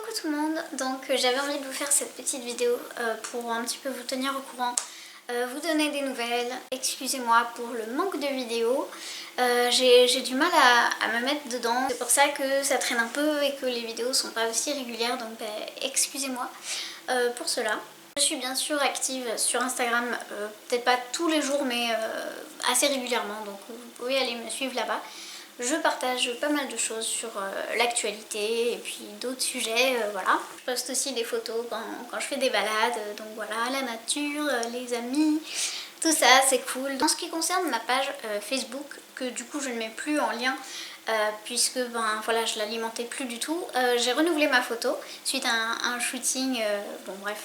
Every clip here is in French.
Coucou tout le monde, donc j'avais envie de vous faire cette petite vidéo pour un petit peu vous tenir au courant, vous donner des nouvelles. Excusez-moi pour le manque de vidéos, j'ai du mal à me mettre dedans, c'est pour ça que ça traîne un peu et que les vidéos sont pas aussi régulières, donc excusez-moi pour cela. Je suis bien sûr active sur Instagram, peut-être pas tous les jours mais assez régulièrement, donc vous pouvez aller me suivre là-bas. Je partage pas mal de choses sur l'actualité et puis d'autres sujets, voilà. Je poste aussi des photos quand je fais des balades, donc voilà, la nature, les amis, tout ça c'est cool. En ce qui concerne ma page Facebook, que du coup je ne mets plus en lien puisque ben voilà, je l'alimentais plus du tout, j'ai renouvelé ma photo suite à un shooting, bon bref.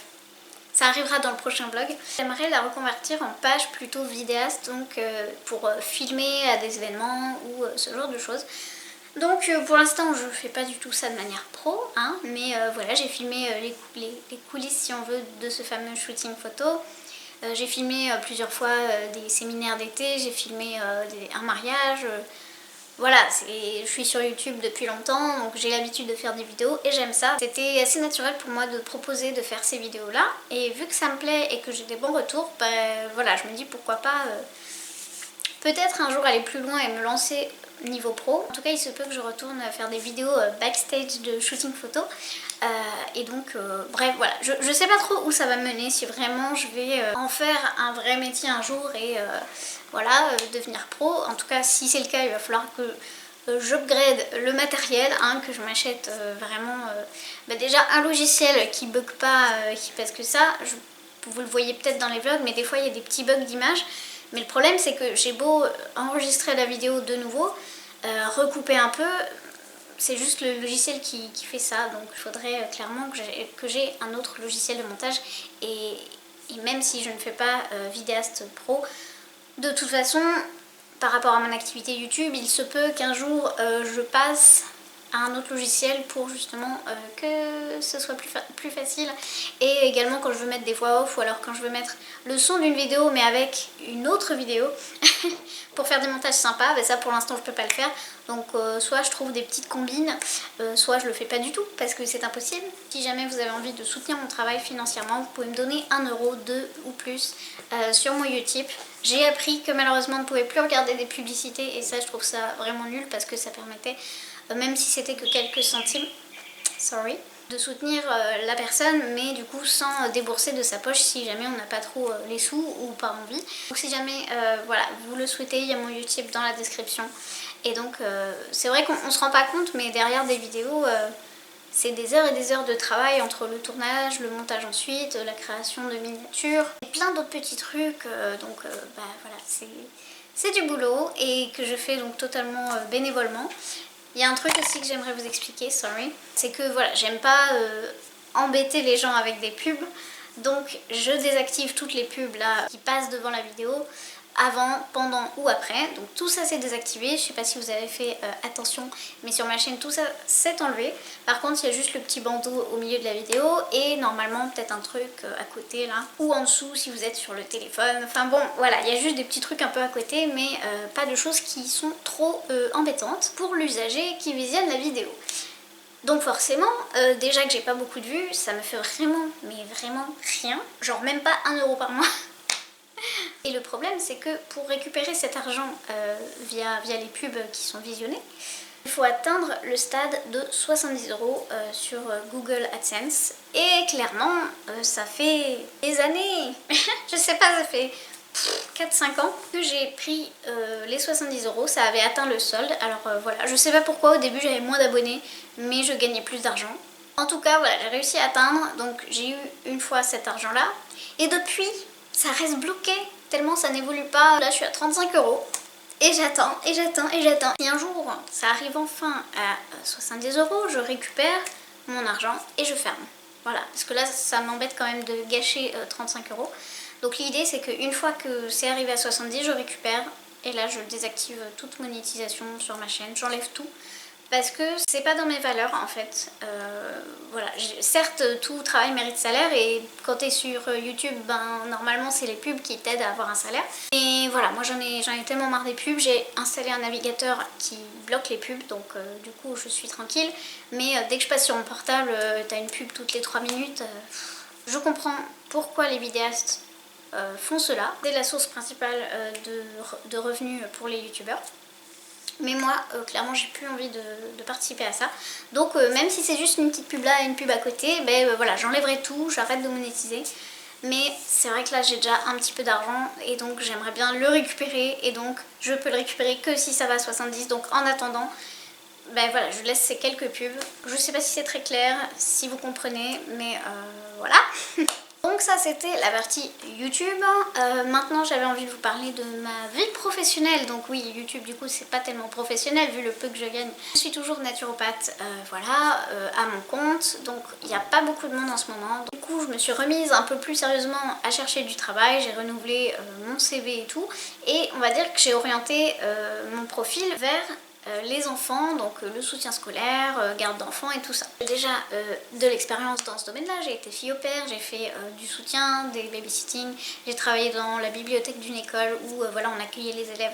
Ça arrivera dans le prochain vlog. J'aimerais la reconvertir en page plutôt vidéaste, donc pour filmer à des événements ou ce genre de choses. Donc pour l'instant je fais pas du tout ça de manière pro, hein, mais voilà, j'ai filmé les coulisses si on veut de ce fameux shooting photo. J'ai filmé plusieurs fois des séminaires d'été, j'ai filmé un mariage. Voilà, je suis sur YouTube depuis longtemps, donc j'ai l'habitude de faire des vidéos et j'aime ça. C'était assez naturel pour moi de proposer de faire ces vidéos-là. Et vu que ça me plaît et que j'ai des bons retours, ben voilà, je me dis pourquoi pas peut-être un jour aller plus loin et me lancer niveau pro. En tout cas, il se peut que je retourne faire des vidéos backstage de shooting photo. Et donc, bref, voilà. Je sais pas trop où ça va me mener, si vraiment je vais en faire un vrai métier un jour et voilà, devenir pro. En tout cas, si c'est le cas, il va falloir que j'upgrade le matériel, hein, que je m'achète vraiment bah déjà un logiciel qui bug pas, parce que ça, vous le voyez peut-être dans les vlogs, mais des fois il y a des petits bugs d'image. Mais le problème c'est que j'ai beau enregistrer la vidéo de nouveau, recouper un peu, c'est juste le logiciel qui fait ça. Donc il faudrait clairement que j'ai un autre logiciel de montage. Et même si je ne fais pas vidéaste pro, de toute façon, par rapport à mon activité YouTube, il se peut qu'un jour je passe à un autre logiciel pour justement que ce soit plus facile. Et également quand je veux mettre des voix off ou alors quand je veux mettre le son d'une vidéo mais avec une autre vidéo pour faire des montages sympas, ben ça pour l'instant je peux pas le faire. Donc soit je trouve des petites combines, soit je le fais pas du tout parce que c'est impossible. Si jamais vous avez envie de soutenir mon travail financièrement, vous pouvez me donner 1 euro, 2 ou plus sur mon Utip. J'ai appris que malheureusement on ne pouvait plus regarder des publicités et ça je trouve ça vraiment nul parce que ça permettait, même si c'était que quelques centimes, sorry, de soutenir la personne, mais du coup sans débourser de sa poche si jamais on n'a pas trop les sous ou pas envie. Donc si jamais voilà, vous le souhaitez, il y a mon Utip dans la description. Et donc c'est vrai qu'on se rend pas compte, mais derrière des vidéos, c'est des heures et des heures de travail entre le tournage, le montage ensuite, la création de miniatures, et plein d'autres petits trucs, donc bah voilà, c'est du boulot et que je fais donc totalement bénévolement. Il y a un truc aussi que j'aimerais vous expliquer, sorry, c'est que voilà, j'aime pas embêter les gens avec des pubs, donc je désactive toutes les pubs là qui passent devant la vidéo, avant, pendant ou après. Donc tout ça c'est désactivé. Je sais pas si vous avez fait attention, mais sur ma chaîne tout ça c'est enlevé. Par contre il y a juste le petit bandeau au milieu de la vidéo et normalement peut-être un truc à côté là, ou en dessous si vous êtes sur le téléphone. Enfin bon voilà, il y a juste des petits trucs un peu à côté, mais pas de choses qui sont trop embêtantes pour l'usager qui visionne la vidéo. Donc forcément, déjà que j'ai pas beaucoup de vues, ça me fait vraiment, mais vraiment rien. Genre même pas 1 euro par mois. Et le problème c'est que pour récupérer cet argent via les pubs qui sont visionnées, il faut atteindre le stade de 70 € sur Google AdSense. Et clairement ça fait des années, je sais pas, ça fait 4-5 ans que j'ai pris les 70 €, ça avait atteint le solde. Alors voilà, je sais pas pourquoi au début j'avais moins d'abonnés mais je gagnais plus d'argent. En tout cas voilà, j'ai réussi à atteindre, donc j'ai eu une fois cet argent là et depuis ça reste bloqué tellement ça n'évolue pas. Là je suis à 35 € et j'attends et j'attends et j'attends. Et un jour ça arrive enfin à 70 €, je récupère mon argent et je ferme. Voilà, parce que là ça m'embête quand même de gâcher 35 €. Donc l'idée c'est qu'une fois que c'est arrivé à 70, je récupère et là je désactive toute monétisation sur ma chaîne, j'enlève tout. Parce que c'est pas dans mes valeurs en fait, voilà, certes tout travail mérite salaire et quand tu es sur YouTube, ben normalement c'est les pubs qui t'aident à avoir un salaire. Et voilà, moi j'en ai tellement marre des pubs, j'ai installé un navigateur qui bloque les pubs, donc du coup je suis tranquille. Mais dès que je passe sur mon portable, t'as une pub toutes les 3 minutes. Je comprends pourquoi les vidéastes font cela. C'est la source principale de revenus pour les youtubeurs. Mais moi, clairement, j'ai plus envie de participer à ça. Donc, même si c'est juste une petite pub là et une pub à côté, ben voilà, j'enlèverai tout, j'arrête de monétiser. Mais c'est vrai que là, j'ai déjà un petit peu d'argent et donc j'aimerais bien le récupérer. Et donc, je peux le récupérer que si ça va à 70. Donc, en attendant, ben voilà, je laisse ces quelques pubs. Je sais pas si c'est très clair, si vous comprenez, mais voilà. Donc ça c'était la partie YouTube. Maintenant j'avais envie de vous parler de ma vie professionnelle. Donc oui, YouTube du coup c'est pas tellement professionnel vu le peu que je gagne. Je suis toujours naturopathe, voilà, à mon compte. Donc il n'y a pas beaucoup de monde en ce moment. Du coup je me suis remise un peu plus sérieusement à chercher du travail. J'ai renouvelé mon CV et tout. Et on va dire que j'ai orienté mon profil vers les enfants, donc le soutien scolaire, garde d'enfants et tout ça. J'ai déjà de l'expérience dans ce domaine-là, j'ai été fille au père, j'ai fait du soutien, des babysitting, j'ai travaillé dans la bibliothèque d'une école où voilà, on accueillait les élèves.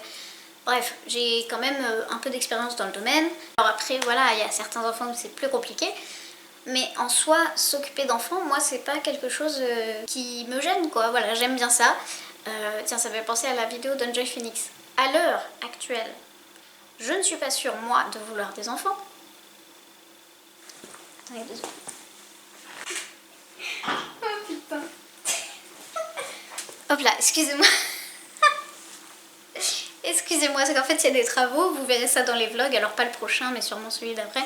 Bref, j'ai quand même un peu d'expérience dans le domaine. Alors après, voilà, il y a certains enfants où c'est plus compliqué. Mais en soi, s'occuper d'enfants, moi, c'est pas quelque chose qui me gêne, quoi. Voilà, j'aime bien ça. Tiens, ça me fait penser à la vidéo d'Enjoy Phoenix. À l'heure actuelle, je ne suis pas sûre, moi, de vouloir des enfants. Attendez 2 secondes. Oh putain. Hop là, excusez-moi. Excusez-moi, c'est qu'en fait il y a des travaux, vous verrez ça dans les vlogs, alors pas le prochain mais sûrement celui d'après.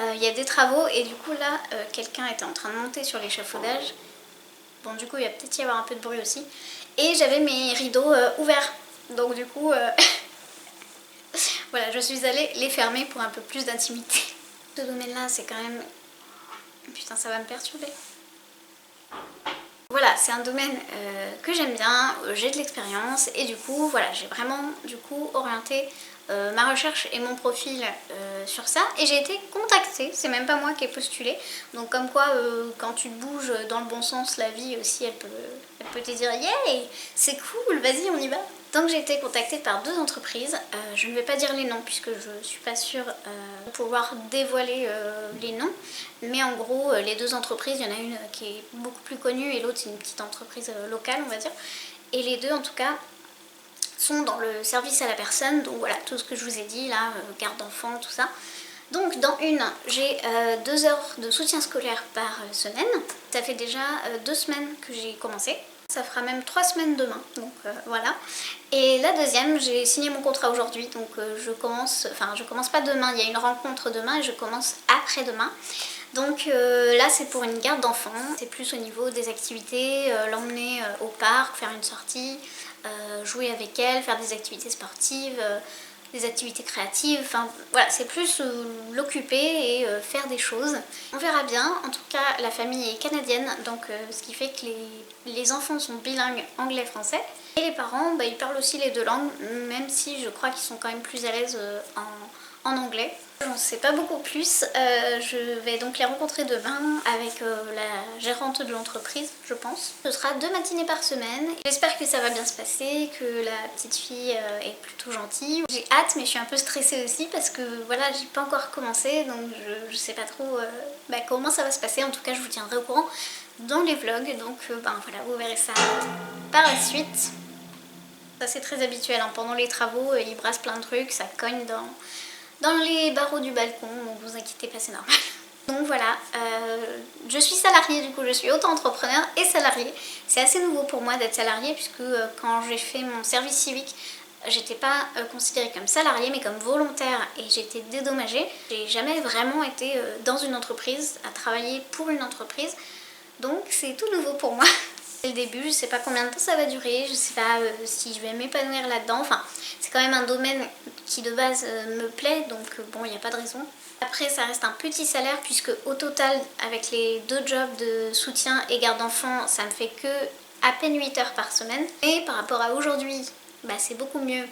Il y a des travaux et du coup là, quelqu'un était en train de monter sur l'échafaudage. Bon du coup il va peut-être y avoir un peu de bruit aussi. Et j'avais mes rideaux ouverts, donc du coup... Voilà, je suis allée les fermer pour un peu plus d'intimité. Ce domaine-là, c'est quand même... Putain, ça va me perturber. Voilà, c'est un domaine que j'aime bien, j'ai de l'expérience et du coup, voilà, j'ai vraiment du coup orienté ma recherche et mon profil sur ça et j'ai été contactée, c'est même pas moi qui ai postulé. Donc comme quoi, quand tu te bouges dans le bon sens, la vie aussi, elle peut te dire « Yeah, c'est cool, vas-y, on y va !» Donc j'ai été contactée par 2 entreprises, je ne vais pas dire les noms puisque je suis pas sûre de pouvoir dévoiler les noms, mais en gros les 2 entreprises, il y en a une qui est beaucoup plus connue et l'autre c'est une petite entreprise locale on va dire, et les 2 en tout cas sont dans le service à la personne, donc voilà tout ce que je vous ai dit là, garde d'enfants, tout ça. Donc dans une, j'ai 2 heures de soutien scolaire par semaine, ça fait déjà 2 semaines que j'ai commencé. Ça fera même 3 semaines demain, donc voilà. Et la deuxième, j'ai signé mon contrat aujourd'hui, donc je commence pas demain, il y a une rencontre demain et je commence après-demain. Donc là c'est pour une garde d'enfants, c'est plus au niveau des activités, l'emmener au parc, faire une sortie, jouer avec elle, faire des activités sportives, des activités créatives, enfin voilà, c'est plus l'occuper et faire des choses. On verra bien, en tout cas la famille est canadienne, donc ce qui fait que les enfants sont bilingues anglais-français. Et les parents, bah, ils parlent aussi les 2 langues, même si je crois qu'ils sont quand même plus à l'aise en anglais. J'en sais pas beaucoup plus, je vais donc les rencontrer demain avec la gérante de l'entreprise, je pense. Ce sera 2 matinées par semaine. J'espère que ça va bien se passer, que la petite fille est plutôt gentille. J'ai hâte mais je suis un peu stressée aussi parce que voilà, j'ai pas encore commencé, donc je sais pas trop comment ça va se passer. En tout cas je vous tiendrai au courant dans les vlogs, donc voilà, vous verrez ça par la suite. Ça c'est très habituel, hein. Pendant les travaux ils brassent plein de trucs, ça cogne dans les barreaux du balcon, donc vous inquiétez pas, c'est normal. Donc voilà, je suis salariée du coup, je suis auto-entrepreneur et salariée. C'est assez nouveau pour moi d'être salariée puisque quand j'ai fait mon service civique, j'étais pas considérée comme salariée mais comme volontaire et j'ai été dédommagée. J'ai jamais vraiment été dans une entreprise, à travailler pour une entreprise, donc c'est tout nouveau pour moi. C'est le début, je sais pas combien de temps ça va durer, je sais pas si je vais m'épanouir là-dedans, enfin c'est quand même un domaine qui de base me plaît, donc bon, il n'y a pas de raison. Après ça reste un petit salaire puisque au total avec les 2 jobs de soutien et garde d'enfants, ça me fait que à peine 8 heures par semaine. Et par rapport à aujourd'hui, bah, c'est beaucoup mieux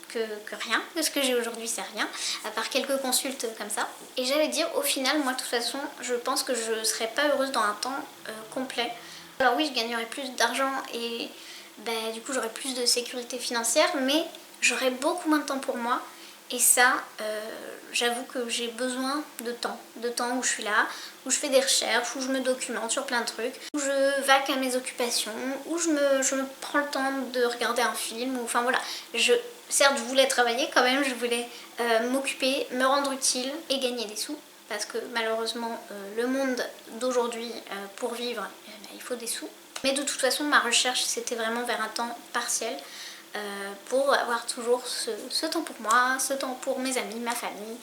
que rien, que ce que j'ai aujourd'hui c'est rien, à part quelques consultes comme ça. Et j'allais dire, au final, moi de toute façon, je pense que je serais pas heureuse dans un temps complet. Alors oui, je gagnerais plus d'argent et du coup j'aurais plus de sécurité financière, mais j'aurais beaucoup moins de temps pour moi. Et ça, j'avoue que j'ai besoin de temps où je suis là, où je fais des recherches, où je me documente sur plein de trucs, où je vaque à mes occupations, où je me prends le temps de regarder un film, ou enfin voilà. Certes, je voulais travailler quand même, je voulais m'occuper, me rendre utile et gagner des sous. Parce que malheureusement, le monde d'aujourd'hui, pour vivre, il faut des sous. Mais de toute façon, ma recherche, c'était vraiment vers un temps partiel. Pour avoir toujours ce temps pour moi, ce temps pour mes amis, ma famille,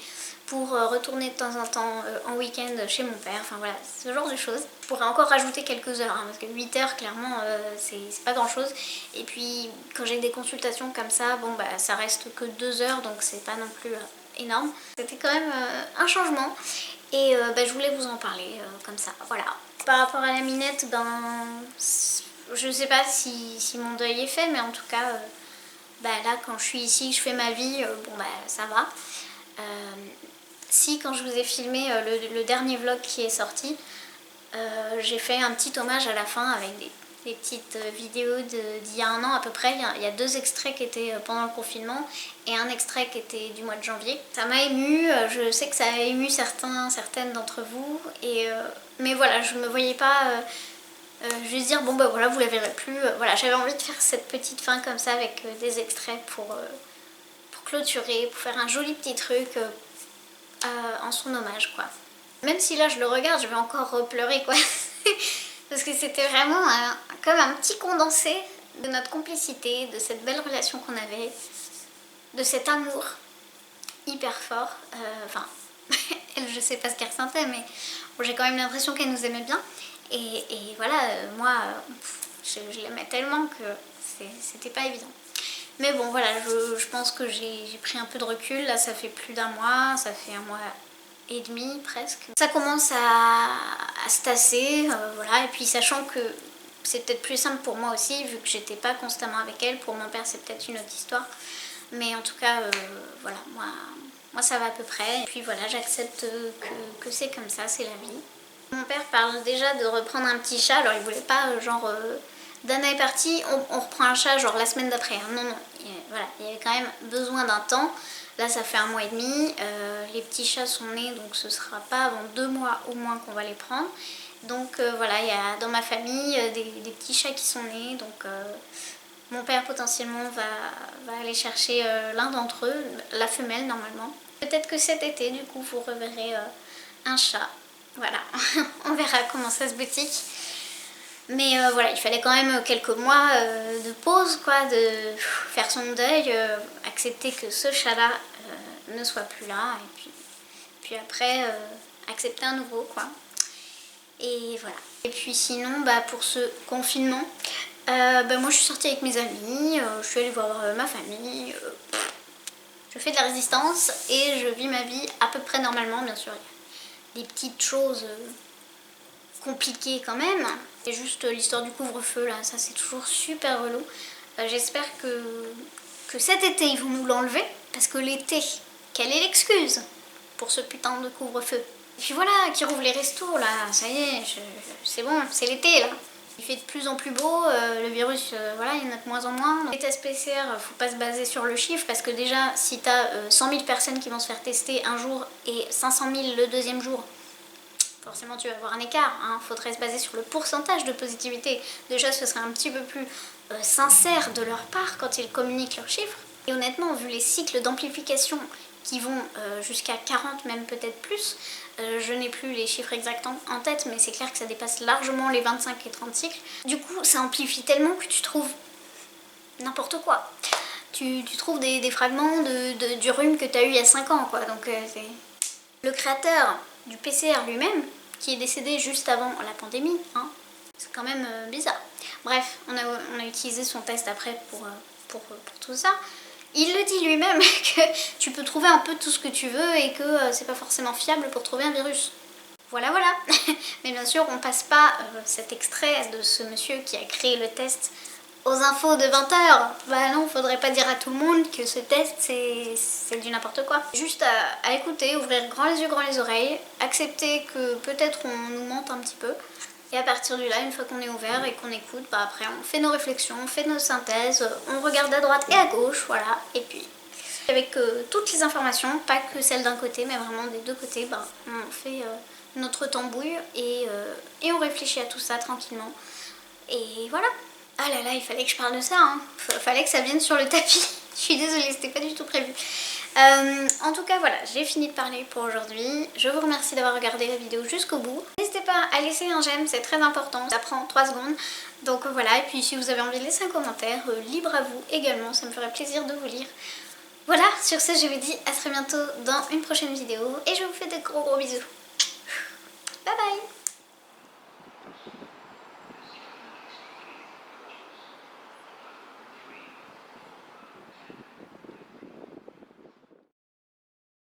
pour retourner de temps en temps en week-end chez mon père, enfin voilà, ce genre de choses. Je pourrais encore rajouter quelques heures, hein, parce que 8 heures clairement c'est pas grand chose. Et puis quand j'ai des consultations comme ça, bon ça reste que 2 heures, donc c'est pas non plus énorme. C'était quand même un changement et je voulais vous en parler comme ça, voilà. Par rapport à la minette, je sais pas si mon deuil est fait, mais en tout cas, là quand je suis ici, je fais ma vie, ça va. Si quand je vous ai filmé le dernier vlog qui est sorti, j'ai fait un petit hommage à la fin avec des petites vidéos d'il y a un an à peu près. Il y a 2 extraits qui étaient pendant le confinement et un extrait qui était du mois de janvier. Ça m'a émue, je sais que ça a ému certaines d'entre vous, mais voilà, je me voyais pas juste dire voilà, vous la verrez plus. Voilà, j'avais envie de faire cette petite fin comme ça avec des extraits pour clôturer, pour faire un joli petit truc en son hommage quoi. Même si là je le regarde, je vais encore pleurer quoi. Parce que c'était vraiment comme un petit condensé de notre complicité, de cette belle relation qu'on avait, de cet amour hyper fort. Enfin, elle, je sais pas ce qu'elle ressentait, mais bon, j'ai quand même l'impression qu'elle nous aimait bien. Et voilà, moi, je l'aimais tellement que c'était pas évident. Mais bon, voilà, je pense que j'ai pris un peu de recul. Là, ça fait plus d'un mois, ça fait 1 mois et demi presque. Ça commence à se tasser, voilà. Et puis, sachant que c'est peut-être plus simple pour moi aussi, vu que j'étais pas constamment avec elle. Pour mon père, c'est peut-être une autre histoire. Mais en tout cas, voilà, moi ça va à peu près. Et puis voilà, j'accepte que c'est comme ça, c'est la vie. Mon père parle déjà de reprendre un petit chat. Alors il voulait pas Dana est partie, on reprend un chat genre la semaine d'après. Non, non, voilà, il y avait quand même besoin d'un temps. Là ça fait 1 mois et demi, les petits chats sont nés, donc ce sera pas avant 2 mois au moins qu'on va les prendre. Donc voilà, il y a dans ma famille des petits chats qui sont nés, donc mon père potentiellement va aller chercher l'un d'entre eux, la femelle normalement. Peut-être que cet été du coup vous reverrez un chat. Voilà, on verra comment ça se boutique. Mais voilà, il fallait quand même quelques mois de pause, quoi, de faire son deuil, accepter que ce chat-là ne soit plus là, et puis après, accepter un nouveau, quoi. Et voilà. Et puis sinon, pour ce confinement, moi je suis sortie avec mes amis, je suis allée voir ma famille, je fais de la résistance et je vis ma vie à peu près normalement, bien sûr. Il y a des petites choses compliquées quand même. C'est juste l'histoire du couvre-feu là, ça c'est toujours super relou. J'espère que cet été ils vont nous l'enlever, parce que l'été, quelle est l'excuse pour ce putain de couvre-feu? Et puis voilà, qui rouvre les restos là, ça y est, c'est bon, c'est l'été là. Il fait de plus en plus beau, le virus, voilà, il y en a de moins en moins. Les tests PCR, faut pas se baser sur le chiffre, parce que déjà, si t'as 100 000 personnes qui vont se faire tester un jour et 500 000 le deuxième jour, forcément tu vas avoir un écart, hein. Faudrait se baser sur le pourcentage de positivité. Déjà, ce serait un petit peu plus sincère de leur part quand ils communiquent leurs chiffres. Et honnêtement, vu les cycles d'amplification qui vont jusqu'à 40, même peut-être plus, je n'ai plus les chiffres exacts en tête, mais c'est clair que ça dépasse largement les 25 et 30 cycles. Du coup, ça amplifie tellement que tu trouves n'importe quoi. Tu trouves des fragments du rhume que tu as eu il y a 5 ans, quoi. Donc, c'est le créateur du PCR lui-même, qui est décédé juste avant la pandémie, hein. C'est quand même bizarre. Bref, on a utilisé son test après pour tout ça. Il le dit lui-même que tu peux trouver un peu tout ce que tu veux et que c'est pas forcément fiable pour trouver un virus. Voilà, voilà. Mais bien sûr, on passe pas cet extrait de ce monsieur qui a créé le test aux infos de 20 h. Bah non, faudrait pas dire à tout le monde que ce test c'est du n'importe quoi. Juste à écouter, ouvrir grand les yeux, grand les oreilles, accepter que peut-être on nous mente un petit peu. Et à partir de là, une fois qu'on est ouvert et qu'on écoute, bah après on fait nos réflexions, on fait nos synthèses, on regarde à droite et à gauche, voilà. Et puis avec toutes les informations, pas que celles d'un côté, mais vraiment des deux côtés, bah, on fait notre tambouille et on réfléchit à tout ça tranquillement. Et voilà. Ah là là, il fallait que je parle de ça, hein. Fallait que ça vienne sur le tapis. Je suis désolée, c'était pas du tout prévu. En tout cas, voilà, j'ai fini de parler pour aujourd'hui. Je vous remercie d'avoir regardé la vidéo jusqu'au bout. N'hésitez pas à laisser un j'aime, c'est très important. Ça prend 3 secondes. Donc voilà, et puis si vous avez envie de laisser un commentaire, libre à vous également, ça me ferait plaisir de vous lire. Voilà, sur ce, je vous dis à très bientôt dans une prochaine vidéo et je vous fais de gros bisous. Bye bye!